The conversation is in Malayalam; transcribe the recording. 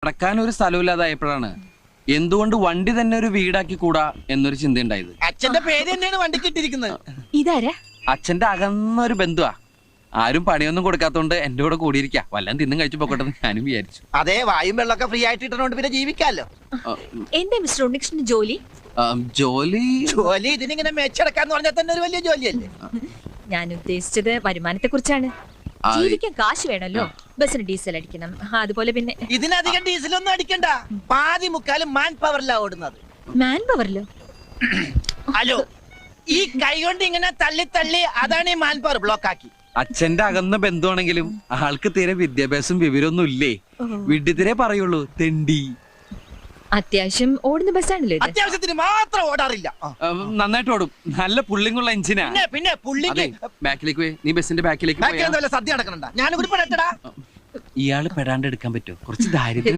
നടക്കാൻ ഒരു സ്ഥലമില്ലാതായപ്പോഴാണ് എന്തുകൊണ്ട് വണ്ടി തന്നെ ഒരു വീടാക്കി കൂടാ എന്നൊരു ചിന്ത ഉണ്ടായത്. അച്ഛന്റെ പേര് തന്നെയാണ് വണ്ടിക്ക് ഇട്ടിരിക്കുന്നത്. ഇതാരാ? അച്ഛന്റെ അകന്നൊരു ബന്ധുവാ. ആരും പണിയൊന്നും കൊടുക്കാത്തോണ്ട് എന്റെ കൂടെ കൂടിയിരിക്കാ. വല്ലതും തിന്നും കഴിച്ചു പോക്കട്ടെ ഞാനും വിചാരിച്ചു. അതെ, വായും വെള്ളമൊക്കെ ഫ്രീ ആയിട്ട് ഇട്ടോണ്ട് പിന്നെ ജീവിക്കാലോ. എന്താ മിസ്റ്റർ ഉണ്ണികൃഷ്ണന് ജോലി? ജോലി ജോലി ഇതിനിങ്ങനെ മെച്ചെടുക്കാന്ന് പറഞ്ഞാൽ തന്നെ ഒരു വലിയ ജോലിയല്ലേ. ഞാൻ ഉദ്ദേശിച്ചത് വരുമാനത്തെ കുറിച്ചാണ്. ജീവിക്കാൻ കാശ് വേണല്ലോ. ബസ്സിന് ഡീസൽ അടിക്കണം, അതുപോലെ പിന്നെ ഇതിനധികം ഡീസലൊന്നും അടിക്കണ്ട. പാതി മുക്കാലും മാൻ പവറിലാ ഓടുന്നത്. മാൻ പവറിലോ? ഹലോ, ഈ കൈ കൊണ്ട് ഇങ്ങനെ തള്ളി തള്ളി അതാണ് ഈ മാൻ പവർ ബ്ലോക്ക് ആക്കി. അച്ഛന്റെ അകന്ന ബന്ധുവാണെങ്കിലും ആൾക്ക് തീരെ വിദ്യാഭ്യാസം വിവരമൊന്നും ഇല്ലേ. വിഡ്ഢിത്തിരെ പറയുള്ളൂ, തെണ്ടി. അത്യാവശ്യം ഓടുന്ന ബസ്സാണല്ലോ ഇത്. അത്യാവശ്യത്തിന് മാത്രം ഓടാറില്ല. നന്നായിട്ട് ഓടും. നല്ല പുള്ളിങ്ങുള്ള എഞ്ചിനാ. പിന്നെ പുള്ളിക്ക് ബാക്കിലേക്ക് പോയി. നീ ബസിന്റെ ബാക്കിലേക്ക് ബാക്കിൽ എന്താ വല്ല സദ്യ നടക്കണണ്ട. ഞാൻ കൂടി പെടട്ടടാ. ഇയാള് പെടാണ്ട് എടുക്കാൻ പറ്റുമോ? കുറച്ച് ധാര്യം